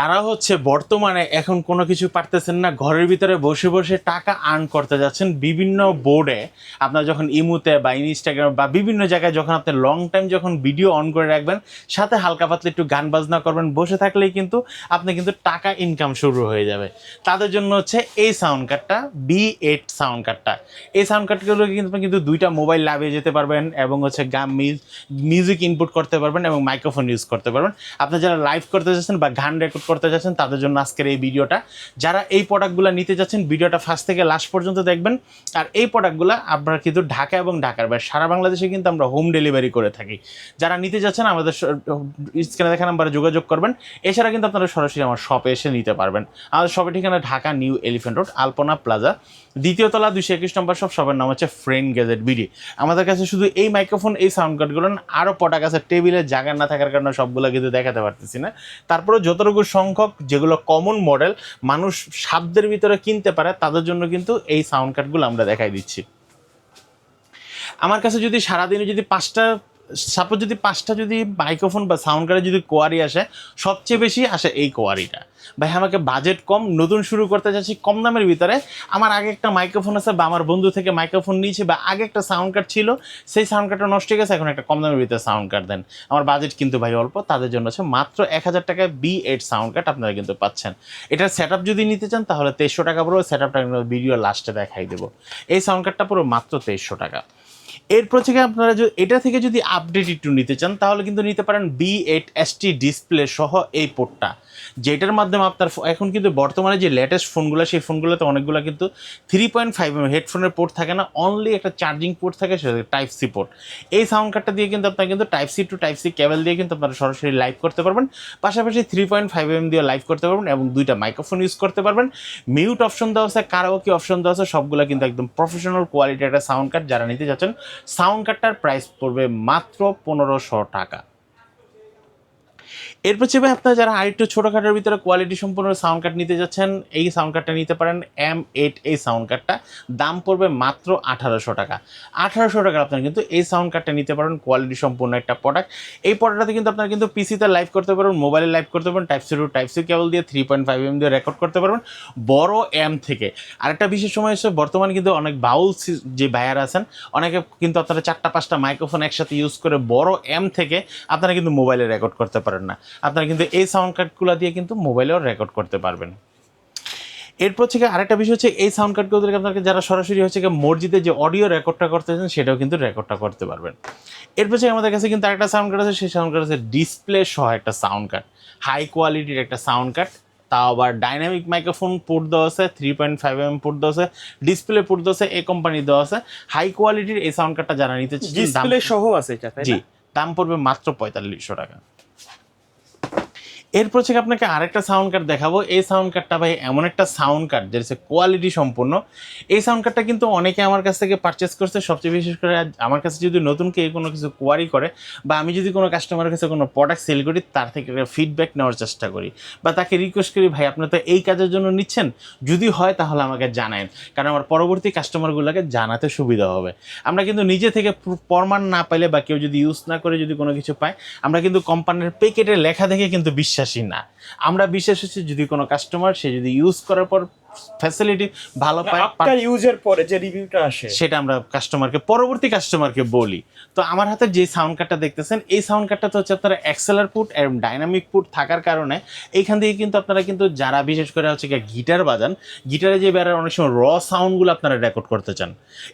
তারা হচ্ছে বর্তমানে এখন কোনো কিছু পারতেছেন না, ঘরের ভিতরে বসে বসে টাকা আর্ন করতে যাচ্ছেন বিভিন্ন বোর্ডে। আপনার যখন ইমুতে বা ইনস্টাগ্রাম বা বিভিন্ন জায়গায় যখন আপনি লং টাইম যখন ভিডিও অন করে রাখবেন, সাথে হালকা পাতলা একটু গান বাজনা করবেন, বসে থাকলেই কিন্তু আপনি কিন্তু টাকা ইনকাম শুরু হয়ে যাবে। তাদের জন্য হচ্ছে এই সাউন্ড কার্ডটা, B8 সাউন্ড কার্ডটা। এই সাউন্ড কার্ডগুলো কিন্তু দুইটা মোবাইল লাগিয়ে যেতে পারবেন এবং হচ্ছে মিউজিক ইনপুট করতে পারবেন এবং মাইক্রোফোন ইউজ করতে পারবেন। আপনি যারা লাইভ করতে যাচ্ছেন বা গান রেকর্ড করতে যাচ্ছেন তাদের জন্য আজকের এই ভিডিওটা। যারা এই প্রোডাক্টগুলো নিতে যাচ্ছেন ভিডিওটা ফার্স্ট থেকে লাস্ট পর্যন্ত দেখবেন। আর এই প্রোডাক্টগুলো আপনারা কিন্তু ঢাকা এবং ঢাকার বাইরে সারা বাংলাদেশে কিন্তু আমরা হোম ডেলিভারি করে থাকি। যারা নিতে যাচ্ছেন আমাদের স্ক্রিনে দেখা নাম্বারে যোগাযোগ করবেন। এছাড়া কিন্তু আপনারা সরাসরি আমার শপে এসে নিতে পারবেন। আমাদের শপের ঠিকানা ঢাকা নিউ এলিফ্যান্ট রোড, আলপনা প্লাজা, দ্বিতীয় তলা, 221 নম্বর শপ। শপের নাম হচ্ছে ফ্রেন্ড গ্যাজেট বিডি। আমাদের কাছে শুধু এই মাইক্রোফোন, এই সাউন্ড কার্ডগুলো আরও প্রোডাক্ট আছে, টেবিলে জায়গা না থাকার কারণে সবগুলো কিন্তু দেখাতে পারতেছি না। তারপরে যতটুকু সংখ্যক যেগুলো কমন মডেল মানুষ সাধ্যের ভিতরে কিনতে পারে তাদের জন্য কিন্তু এই সাউন্ড কার্ডগুলো আমরা দেখাই দিচ্ছি। আমার কাছে যদি সারাদিনে যদি পাঁচটা যদি মাইক্রোফোন বা সাউন্ড কার্ডে যদি কোয়ারি আসে, সবচেয়ে বেশি আসে এই কোয়ারিটা। ভাই আমাকে বাজেট কম, নতুন শুরু করতে চাচ্ছি কম দামের ভিতরে, আমার আগে একটা মাইক্রোফোন আছে বা আমার বন্ধু থেকে মাইক্রোফোন নিয়েছে বা আগে একটা সাউন্ড কার্ড ছিল, সেই সাউন্ড কার্ডটা নষ্ট হয়ে গেছে, এখন একটা কম দামের ভিতরে সাউন্ড কার্ড দেন। আমার বাজেট কিন্তু ভাই অল্প, তাদের জন্য আছে মাত্র 1000 টাকায় B8 সাউন্ড কার্ড আপনারা কিন্তু পাচ্ছেন। এটার সেট আপ যদি নিতে চান তাহলে 2300 টাকা পড়বে। সেট আপটা ভিডিও লাস্টে দেখাই দেবো। এই সাউন্ড কার্ডটা পুরো মাত্র 2300 টাকা। এরপর থেকে আপনারা এটা থেকে যদি আপডেট একটু নিতে চান তাহলে কিন্তু নিতে পারেন B8 ST ডিসপ্লে সহ এই পোর্টটা, যেটার মাধ্যমে আপনার এখন কিন্তু বর্তমানে যে লেটেস্ট ফোনগুলো, সেই ফোনগুলোতে অনেকগুলো কিন্তু 3.5mm হেডফোনের পোর্ট থাকে না, অনলি একটা চার্জিং পোর্ট থাকে, সেটা টাইপ সি পোর্ট। এই সাউন্ড কার্ডটা দিয়ে কিন্তু আপনারা কিন্তু type C to type C cable দিয়ে কিন্তু আপনারা সরাসরি লাইভ করতে পারবেন, পাশাপাশি 3.5mm দিয়ে লাইভ করতে পারবেন এবং দুইটা মাইক্রোফোন ইউজ করতে পারবেন। মিউট অপশন দেওয়া আছে, কারাওকে অপশন দেওয়া আছে, সবগুলো কিন্তু একদম প্রফেশনাল কোয়ালিটির একটা সাউন্ড কার্ড। যারা নিতে যাচ্ছেন সাউন্ড কার্ডটার প্রাইস পড়বে মাত্র 1500 টাকা। এরপর চেপে আপনারা যারা আরেকটু ছোটোখাটোর ভিতরে কোয়ালিটি সম্পূর্ণ সাউন্ড কার্ড নিতে যাচ্ছেন, এই সাউন্ড কার্ডটা নিতে পারেন M8। এই সাউন্ড কার্ডটা দাম পড়বে মাত্র 1800 টাকা। 1800 টাকা আপনারা কিন্তু এই সাউন্ড কার্ডটা নিতে পারেন, কোয়ালিটি সম্পূর্ণ একটা প্রোডাক্ট। এই প্রোডাক্টটাতে কিন্তু আপনারা কিন্তু পিসিতে লাইভ করতে পারবেন, মোবাইলে লাইভ করতে পারবেন, type C to type C cable দিয়ে 3.5mm দিয়ে রেকর্ড করতে পারবেন বড় এম থেকে। আরেকটা বিশেষ সময় এসে বর্তমানে কিন্তু অনেক বাউল যে বায়ার আছেন, অনেকে কিন্তু আপনারা 4টা-5টা মাইক্রোফোন একসাথে ইউজ করে বড় এম থেকে আপনারা কিন্তু মোবাইলে রেকর্ড করতে পারেন না। আপনারা কিন্তু এই সাউন্ড কার্ডগুলো দিয়ে কিন্তু মোবাইলেও রেকর্ড করতে পারবেন। এরপর থেকে আরেকটা বিষয় হচ্ছে এই সাউন্ড কার্ডগুলো থেকে আপনাকে যারা সরাসরি হচ্ছে মসজিদে যে অডিও রেকর্ডটা করতেছেন সেটাও কিন্তু রেকর্ডটা করতে পারবেন। এরপর থেকে আমাদের কাছে কিন্তু আরেকটা সাউন্ড কার্ড আছে, সেই সাউন্ড কার্ড আছে ডিসপ্লে সহ একটা সাউন্ড কার্ড, হাই কোয়ালিটির একটা সাউন্ড কার্ড। তাও আবার ডাইনামিক মাইক্রোফোন পোর্ট দেওয়া আছে, 3.5mm পোর্ট দেওয়া আছে, ডিসপ্লে পোর্ট দেওয়া আছে, এই কোম্পানি দেওয়া আছে। হাই কোয়ালিটির এই সাউন্ড কার্ডটা যারা নিতে চান, ডিসপ্লে সহ আছে এটা, জি, দাম পড়বে মাত্র 4500 টাকা। এরপর থেকে আপনাকে আরেকটা সাউন্ড কার্ড দেখাবো। এই সাউন্ড কার্ডটা ভাই এমন একটা সাউন্ড কার্ড যেটা কোয়ালিটি সম্পূর্ণ। এই সাউন্ড কার্ডটা কিন্তু অনেকে আমার কাছ থেকে পারচেস করছে, সবচেয়ে বিশেষ করে আমার কাছে যদি নতুন কেউ কোনো কিছু কোয়ারি করে বা আমি যদি কোনো কাস্টমারের কাছে কোনো প্রোডাক্ট সেল করি, তার থেকে ফিডব্যাক নেওয়ার চেষ্টা করি বা তাকে রিকোয়েস্ট করি, ভাই আপনারা তো এই কাজের জন্য নিচ্ছেন, যদি হয় তাহলে আমাকে জানান, কারণ আমার পরবর্তী কাস্টমারগুলোকে জানাতে সুবিধা হবে। আমরা কিন্তু নিজে থেকে প্রমাণ না পাইলে বা কেউ যদি ইউজ না করে যদি কোনো কিছু পায়, আমরা কিন্তু কোম্পানির প্যাকেটে লেখা দেখে কিন্তু বিশ্বাসী না। আমরা বিশ্বাস হচ্ছে যদি কোনো কাস্টমার সে যদি ইউজ করার পর ফ্যাসিলিটি ভালো পায়, আপনার ইউজের পরে যে রিভিউটা আসে সেটা আমরা পরবর্তী কাস্টমারকে বলি। তো আমার হাতে যে সাউন্ড কার্ডটা দেখতেছেন, এই সাউন্ড কার্ডটা তো হচ্ছে আপনারা এক্সেলার পুট এবং ডাইনামিক পুট থাকার কারণে এইখান থেকে কিন্তু আপনারা কিন্তু যারা বিশেষ করে হচ্ছে গিটার বাজান, গিটারে যে বেড়ার অনেক সময় র সাউন্ডগুলো আপনারা রেকর্ড করতে চান,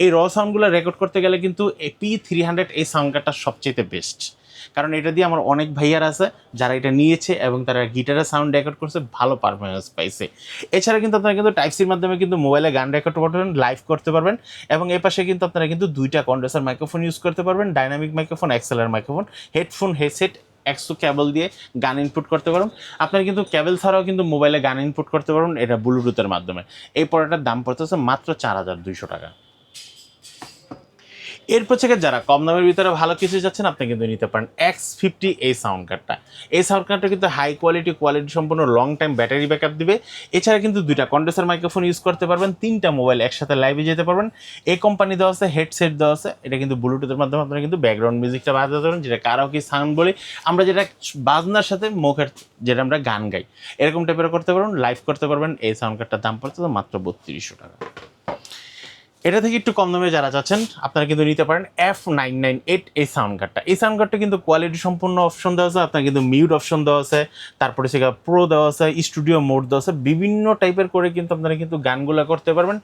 এই র সাউন্ডগুলো রেকর্ড করতে গেলে কিন্তু P300 এই সাউন্ড কার্ডটা সবচেয়ে বেস্ট। কারণ এটা দিয়ে আমার অনেক ভাইয়ার আছে যারা এটা নিয়েছে এবং তারা গিটারের সাউন্ড রেকর্ড করছে, ভালো পারফরমেন্স পাইছে। এছাড়া কিন্তু আপনারা কিন্তু টাইপ সির মাধ্যমে কিন্তু মোবাইলে গান রেকর্ড করতে পারবেন, লাইভ করতে পারবেন এবং এর পাশে কিন্তু আপনারা কিন্তু দুইটা কন্ডেন্সার মাইক্রোফোন ইউজ করতে পারবেন, dynamic microphone, এক্সেলার microphone, headphone, headset, Exo কেবল দিয়ে গান ইনপুট করতে পারবেন। আপনারা কিন্তু কেবল ছাড়াও কিন্তু মোবাইলে গান ইনপুট করতে পারবেন, এটা ব্লুটুথের মাধ্যমে। এই প্রোডাক্টের দাম পড়তেছে মাত্র 4200 টাকা। এরপর থেকে যারা কম দামের ভিতরে ভালো কিছু যাচ্ছেন আপনি কিন্তু নিতে পারেন X50 এই সাউন্ড কার্ডটা। এই সাউন্ড কার্ডটা কিন্তু হাই কোয়ালিটি সম্পূর্ণ লং টাইম ব্যাটারি ব্যাকআপ দিবে। এছাড়া কিন্তু দুইটা কন্ডেন্সার মাইক্রোফোন ইউজ করতে পারবেন, 3টা মোবাইল একসাথে লাইভে যেতে পারবেন। এই কোম্পানি দেওয়া আছে, হেডসেট দেওয়া আছে, এটা কিন্তু ব্লুটুথের মাধ্যমে আপনারা কিন্তু ব্যাকগ্রাউন্ড মিউজিকটা বাজাতে পারবেন, যেটা কারাওকে সাউন্ড বলি আমরা, যেটা বাজনার সাথে মুখের যেটা আমরা গান গাই এরকম টাইপের করতে পারবেন, লাইভ করতে পারবেন। এই সাউন্ড কার্ডটার দাম পড়ছে মাত্র 3200 টাকা। এটা থেকে একটু কম দামে যারা চাচ্ছেন আপনারা কিন্তু নিতে পারেন F998 এই সাউন্ড কার্ডটা। এই সাউন্ড কার্ডটা কিন্তু কোয়ালিটি সম্পূর্ণ অপশন দেওয়া আছে, আপনার কিন্তু মিউট অপশন দেওয়া আছে, তারপরে সেটা প্রো দেওয়া আছে, স্টুডিও মোড দেওয়া আছে, বিভিন্ন টাইপের করে কিন্তু আপনারা কিন্তু গানগুলো করতে পারবেন।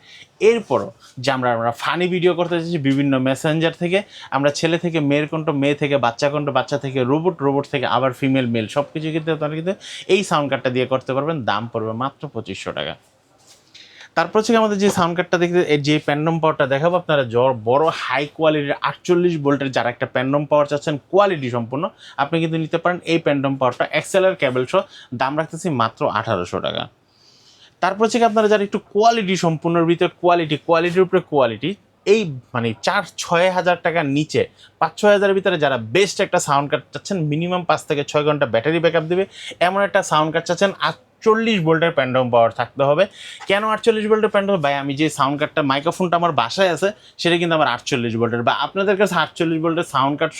এরপরও যে আমরা ফানি ভিডিও করতে চাইছি, বিভিন্ন মেসেঞ্জার থেকে আমরা ছেলে থেকে মেয়ের কণ্ঠ, মেয়ে থেকে বাচ্চা কণ্ঠ, বাচ্চা থেকে রোবট থেকে আবার ফিমেল মেল সব কিছু কিন্তু আপনারা কিন্তু এই সাউন্ড কার্ডটা দিয়ে করতে পারবেন। দাম পড়বে মাত্র 2500 টাকা। তারপর হচ্ছে আমাদের যে সাউন্ড কার্ডটা দেখতে যে প্যান্ডম পাওয়ারটা দেখাবো, আপনারা বড় হাই কোয়ালিটির 48 ভোল্টের যারা একটা প্যান্ডম পাওয়ার চাচ্ছেন কোয়ালিটি সম্পূর্ণ, আপনি কিন্তু নিতে পারেন এই প্যান্ডম পাওয়ারটা এক্সএলআর কেবল সহ। দাম রাখতেছি মাত্র 1800 টাকা। তারপর হচ্ছে আপনারা যারা একটু কোয়ালিটি সম্পূর্ণর ভিতরে কোয়ালিটির উপরে কোয়ালিটি, এই মানে 4-6 হাজার টাকার নিচে 5-6 হাজারের ভিতরে যারা বেস্ট একটা সাউন্ড কার্ড চাচ্ছেন, মিনিমাম 5 থেকে 6 ঘন্টা ব্যাটারি ব্যাকআপ দেবে এমন একটা সাউন্ড কার্ড চাচ্ছেন, 48 ভোল্টের প্যান্ডম পাওয়ার থাকতে হবে। কেন 48 ভোল্টের প্যান্ডম? ভাই আমি যে সাউন্ড কার্ডটা মাইক্রোফোনটা আমার বাসায় আছে সেটা কিন্তু আমার 48 ভোল্টের, বা আপনাদের কাছে 48 ভোল্টের সাউন্ড কার্ড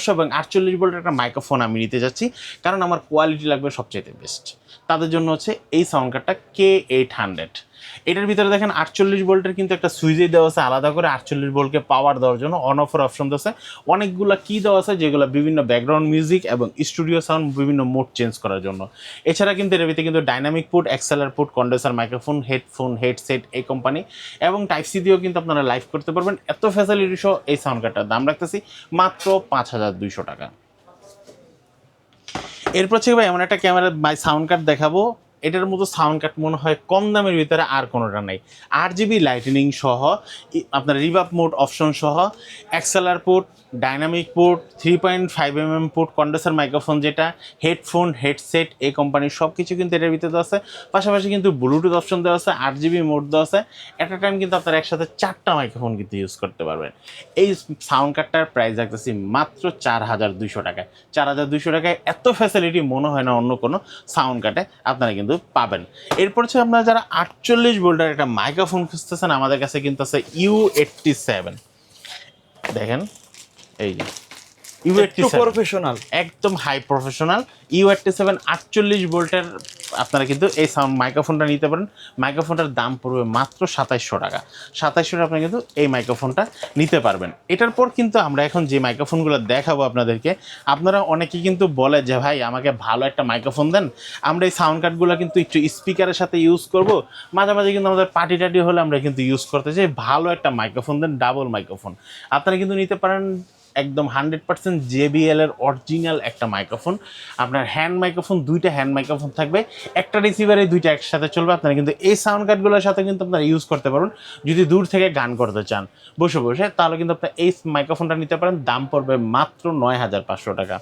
সহ এবং 48 ভোল্টের একটা মাইক্রোফোন আমি নিতে যাচ্ছি, কারণ আমার কোয়ালিটি লাগবে সবচেয়ে বেস্ট। তাদের জন্য হচ্ছে এই সাউন্ড কার্ডটা K800। এটার ভিতরে দেখেন 48 ভোল্টের কিন্তু একটা সুইচে দেওয়া আছে আলাদা করে 48 ভোল্টকে পাওয়ার দেওয়ার জন্য, অন অফের অপশন দেওয়া আছে, অনেকগুলো কি দেওয়া আছে যেগুলো বিভিন্ন ব্যাকগ্রাউন্ড মিউজিক এবং স্টুডিও সাউন্ড বিভিন্ন মোড চেঞ্জ করার জন্য। এছাড়া কিন্তু এর ভিতরে কিন্তু dynamic put, XLR put, condenser microphone, headphone, headset এই কোম্পানি এবং টাইপ সি দিয়েও কিন্তু আপনারা লাইভ করতে পারবেন। এত ফ্যাসিলিটি সহ এই সাউন্ড কার্ডটার দাম রাখতেছি মাত্র 5200 টাকা। এরপর হচ্ছে ভাই এমন একটা ক্যামেরা সাউন্ড কার্ড দেখাবো, এটার মতো সাউন্ড কার্ড মনে হয় কম দামের ভিতরে আর কোনোটা নাই। 8GB লাইটনিং সহ, আপনার রিভাব মোড অপশন সহ, XLR port, dynamic port, 3.5mm port, condenser microphone, যেটা হেডফোন, হেডসেট এই কোম্পানির সব কিছু কিন্তু এটার ভিতরে দেওয়া আছে। পাশাপাশি কিন্তু ব্লুটুথ অপশন দেওয়া আছে, 8GB মোড দেওয়া আছে। একটা টাইম কিন্তু আপনারা একসাথে 4টা মাইক্রোফোন কিন্তু ইউজ করতে পারবেন। এই সাউন্ড কার্ডটার প্রাইস রাখতেছি মাত্র 4200 টাকায়। 4200 টাকায় এত ফ্যাসিলিটি মনে হয় না অন্য কোনো সাউন্ড কার্ডে আপনারা কিন্তু পাবেন। এরপর হচ্ছে আপনারা যারা 48 ভোল্টের একটা মাইক্রোফোন খুঁজতেছেন, আমাদের কাছে কিন্তু আছে U87। দেখেন এই যে U87 প্রফেশনাল, একদম হাই প্রফেশনাল U87 48 ভোল্টের আপনারা কিন্তু এই সাউন্ড মাইক্রোফোনটা নিতে পারেন। মাইক্রোফোনটার দাম পড়বে মাত্র 2700 টাকা। 2700 আপনারা কিন্তু এই মাইক্রোফোনটা নিতে পারবেন। এটার পর কিন্তু আমরা এখন যে মাইক্রোফোনগুলো দেখাবো আপনাদেরকে, আপনারা অনেকেই কিন্তু বলে যে ভাই আমাকে ভালো একটা মাইক্রোফোন দেন, আমরা এই সাউন্ড কার্ডগুলো কিন্তু একটু স্পিকারের সাথে ইউজ করব, মাঝে মাঝে কিন্তু আমাদের পার্টি টাটি হলে আমরা কিন্তু ইউজ করতে চাই, ভালো একটা মাইক্রোফোন দেন, ডাবল মাইক্রোফোন। আপনারা কিন্তু নিতে পারেন একদম 100% JBL এর অরিজিনাল একটা মাইক্রোফোন। আপনার হ্যান্ড মাইক্রোফোন, 2টা হ্যান্ড মাইক্রোফোন থাকবে, একটা রিসিভারে 2টা একসাথে চলবে। আপনারা কিন্তু এই সাউন্ড কার্ডগুলোর সাথে কিন্তু আপনারা ইউজ করতে পারবেন যদি দূর থেকে গান করতে চান বসে বসে, তাহলে কিন্তু আপনার এই মাইক্রোফোনটা নিতে পারেন। দাম পড়বে মাত্র 9500 টাকা।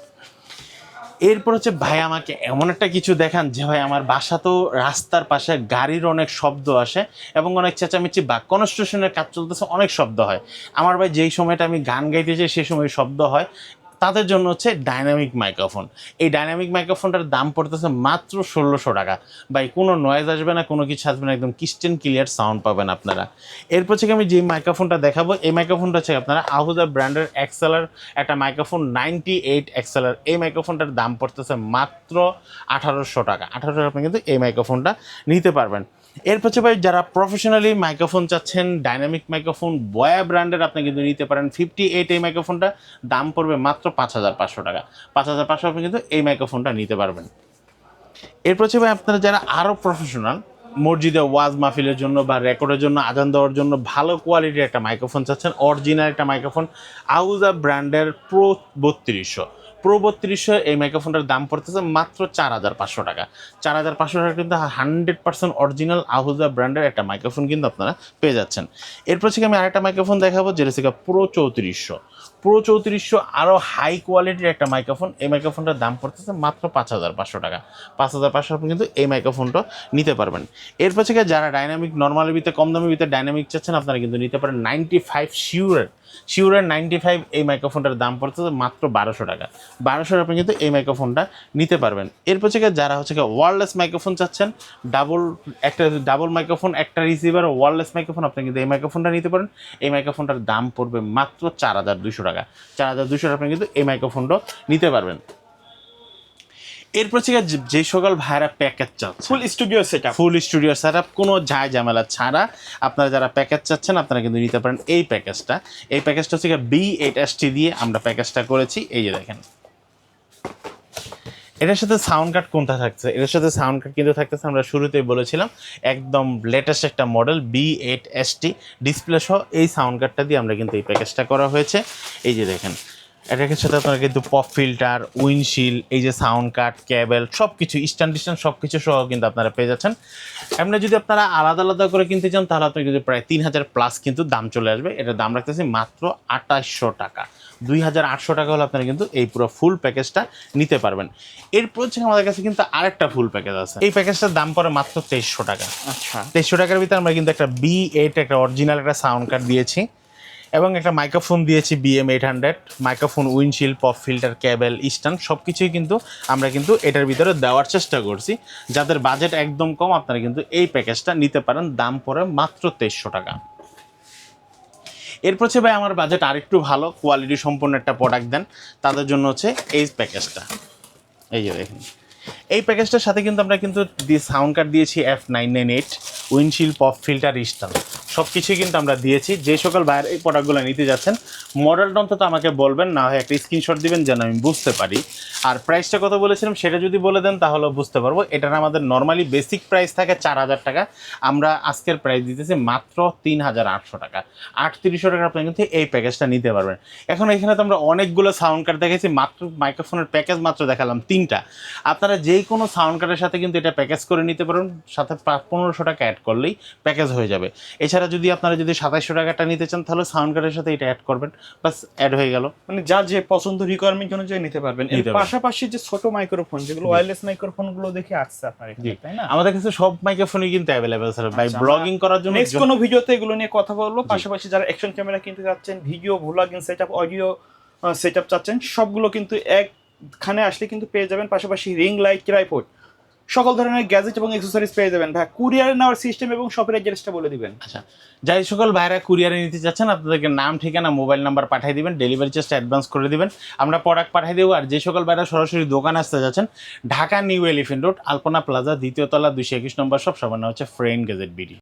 এরপর হচ্ছে ভাই আমাকে এমন একটা কিছু দেখান যে ভাই আমার বাসা তো রাস্তার পাশে, গাড়ির অনেক শব্দ আসে এবং অনেক চেঁচামেচি বা কনস্ট্রাকশনের কাজ চলতেছে, অনেক শব্দ হয়। আমার ভাই যেই সময়টা আমি গান গাইতে চাই সেই সময় শব্দ হয়, তাদের জন্য হচ্ছে ডাইনামিক মাইক্রোফোন। এই ডাইনামিক মাইক্রোফোনটার দাম পড়তেছে মাত্র 1600 টাকা। ভাই কোনো নয়েজ আসবে না, কোনো কিছু আসবে না, একদম ক্রিস্টেন ক্লিয়ার সাউন্ড পাবেন আপনারা। এরপর থেকে আমি যে মাইক্রোফোনটা দেখাবো, এই মাইক্রোফোনটা হচ্ছে আপনারা আহুজা ব্র্যান্ডের এক্সএলআর একটা মাইক্রোফোন 98 এক্সএলআর। এই মাইক্রোফোনটার দাম পড়তেছে মাত্র 1800 টাকা। 1800 টাকা আপনি কিন্তু এই মাইক্রোফোনটা নিতে পারবেন। এরপর হচ্ছে ভাই যারা প্রফেশনালি মাইক্রোফোন চাচ্ছেন, ডাইনামিক মাইক্রোফোন বয়া ব্র্যান্ডের আপনি কিন্তু নিতে পারেন 58 এই মাইক্রোফোনটা। দাম পড়বে মাত্র 5500 টাকা। 5500 আপনি কিন্তু এই মাইক্রোফোনটা নিতে পারবেন। এরপর হচ্ছে ভাই আপনারা যারা আরও প্রফেশনাল, মসজিদে ওয়াজ মাহফিলের জন্য বা রেকর্ডের জন্য, আজান দেওয়ার জন্য ভালো কোয়ালিটির একটা মাইক্রোফোন চাচ্ছেন, অরিজিনাল একটা মাইক্রোফোন, আহুজা ব্র্যান্ডের প্রো 3200 এই মাইক্রোফোনটার দাম পড়তেছে মাত্র 4500 টাকা। 4500 টাকা কিন্তু 100% অরিজিনাল আহুজা ব্র্যান্ডের একটা মাইক্রোফোন কিন্তু আপনারা পেয়ে যাচ্ছেন। এরপর থেকে আমি আরেকটা মাইক্রোফোন দেখাবো যেটা হচ্ছে প্রো 3400 আরও হাই কোয়ালিটির একটা মাইক্রোফোন। এই মাইক্রোফোনটার দাম পড়তেছে মাত্র 5500 টাকা। 5500 আপনি কিন্তু এই মাইক্রোফোনটা নিতে পারবেন। এরপর থেকে যারা ডাইনামিক নর্মালের ভিতরে কম দামের ভিতরে ডাইনামিক চাচ্ছেন, আপনারা কিন্তু নিতে পারেন 95 শিওরের শিওরের 95 এই মাইক্রোফোনটার দাম পড়তেছে মাত্র 1200 টাকা। 1200 আপনি কিন্তু এই মাইক্রোফোনটা নিতে পারবেন। এরপর থেকে যারা হচ্ছে ওয়্যারলেস মাইক্রোফোন চাচ্ছেন, ডাবল মাইক্রোফোন, একটা রিসিভার, ওয়্যারলেস মাইক্রোফোন, আপনি কিন্তু এই মাইক্রোফোনটা নিতে পারেন। এই মাইক্রোফোনটার দাম পড়বে মাত্র 4200 টাকা। 4200 আপনি কিন্তু এই মাইক্রোফোনটাও নিতে পারবেন। এরপর থেকে যে সকল ভাইরা প্যাকেজ চাচ্ছেন, ফুল স্টুডিও সেটআপ, ফুল স্টুডিও সেটআপ, কোনো ঝামেলা ছাড়া আপনারা যারা প্যাকেজ চাচ্ছেন আপনারা কিন্তু নিতে পারেন এই প্যাকেজটা। এই প্যাকেজটা হচ্ছে B8ST দিয়ে আমরা প্যাকেজটা করেছি। এই যে দেখেন, এটার সাথে সাউন্ড কার্ড কোনটা থাকছে? এটার সাথে সাউন্ড কার্ড কিন্তু থাকতেছে, আমরা শুরুতেই বলেছিলাম, একদম লেটেস্ট একটা মডেল B8ST ডিসপ্লে সহ এই সাউন্ড কার্ডটা দিয়ে আমরা কিন্তু এই প্যাকেজটা করা হয়েছে। এই যে দেখেন, এটার সাথে আপনারা কিন্তু পপ ফিল্টার, উইন্ডশিল্ড, এই যে সাউন্ড কার্ড, কেবল, সব কিছু স্ট্যান্ড সব কিছু সহ কিন্তু আপনারা পেয়ে যাচ্ছেন। এমনি যদি আপনারা আলাদা আলাদা করে কিনতে চান তাহলে আপনার কিন্তু প্রায় 3000 প্লাস কিন্তু দাম চলে আসবে। এটার দাম রাখতেছি মাত্র 2800 টাকা। 2800 টাকা হলে আপনারা কিন্তু এই পুরো ফুল প্যাকেজটা নিতে পারবেন। এরপর হচ্ছে আমাদের কাছে কিন্তু আরেকটা ফুল প্যাকেজ আছে। এই প্যাকেজটার দাম পড়ে মাত্র 2300 টাকা। আচ্ছা, 2300 টাকার ভিতরে আমরা কিন্তু একটা B8 একটা অরিজিনাল একটা সাউন্ড কার্ড দিয়েছি এবং একটা মাইক্রোফোন দিয়েছি BM800, microphone, windshield, pop filter, cable, stand সব কিছুই কিন্তু আমরা কিন্তু এটার ভিতরে দেওয়ার চেষ্টা করছি। যাদের বাজেট একদম কম আপনারা কিন্তু এই প্যাকেজটা নিতে পারেন, দাম পড়ে মাত্র 2300 টাকা। এরপর হচ্ছে ভাই আমার বাজেট আরেকটু ভালো, কোয়ালিটি সম্পন্ন একটা প্রোডাক্ট দেন, তাদের জন্য হচ্ছে এই প্যাকেজটা। এই যে দেখেন, এই প্যাকেজটার সাথে কিন্তু আমরা কিন্তু সাউন্ড কার্ড দিয়েছি F998, windshield, pop filter, stand সব কিছুই কিন্তু আমরা দিয়েছি। যে সকল বাইরে এই প্রোডাক্টগুলো নিতে যাচ্ছেন মডেলটা অন্তত আমাকে বলবেন, না হয় একটা স্ক্রিনশট দিবেন যেন আমি বুঝতে পারি। আর প্রাইসটা কত বলেছিলাম সেটা যদি বলে দেন তাহলে বুঝতে পারবো। এটার আমাদের নর্মালি বেসিক প্রাইস থাকে 4000 টাকা, আমরা আজকের প্রাইস দিতেছি মাত্র 3800 টাকা। 3800 টাকা আপনি কিন্তু এই প্যাকেজটা নিতে পারবেন। এখন এখানে তো আমরা অনেকগুলো সাউন্ড কার্ড দেখেছি, মাত্র মাইক্রোফোনের প্যাকেজ মাত্র দেখালাম 3টা। আপনারা যেই কোনো সাউন্ড কার্ডের সাথে কিন্তু এটা প্যাকেজ করে নিতে পারেন, সাথে 1500 টাকা অ্যাড করলেই প্যাকেজ হয়ে যাবে। এছাড়া যদি আপনারা যদি 2700 টাকাটা নিতে চান তাহলে সাউন্ড কার্ডের সাথে এটা অ্যাড করবেন, বাস অ্যাড হয়ে গেল। মানে যার যে পছন্দ রিকোয়ারমেন্ট অনুযায়ী নিতে পারবেন। এর নিতে পারবেন। পাশাপাশি যে ছোট মাইক্রোফোন যেগুলো ওয়্যারলেস মাইক্রোফোন গুলো দেখে আসছে আপনার এখানে, তাই না? আমাদের কাছে সব মাইক্রোফোনই কিন্তু অ্যাভেলেবেল স্যার ভাই, আচ্ছা, ব্লগিং করার জন্য। নেক্সট কোনো ভিডিওতে এগুলো নিয়ে কথা বলবো। পাশাপাশি যারা অ্যাকশন ক্যামেরা কিনতে যাচ্ছেন, video vlogging setup, audio setup চাচ্ছেন, সবগুলো কিন্তু একখানে আসলে কিন্তু পেয়ে যাবেন। পাশাপাশি রিং লাইট, ট্রাইপড, সকল ধরনের গ্যাজেট এবং অ্যাক্সেসরিজ পেয়ে যাবেন। ভাই কুরিয়ারে নেওয়ার সিস্টেম এবং শপের অ্যাড্রেসটা বলে দিবেন। আচ্ছা, যাই সকল ভাইরা কুরিয়ারে নিতে চাচ্ছেন আপনাদেরকে নাম, ঠিকানা, মোবাইল নাম্বার পাঠিয়ে দিবেন, ডেলিভারি চার্জটা অ্যাডভান্স করে দিবেন, আমরা প্রোডাক্ট পাঠিয়ে দেবো। আর যে সকল ভাইরা সরাসরি দোকানে আসতে যাচ্ছেন, ঢাকা নিউ এলিফ্যান্ট রোড, আলপনা প্লাজা, দ্বিতীয় তলা, 221 নম্বর শপ, সবার নাম হচ্ছে ফ্রেন্ড গ্যাজেট বিডি।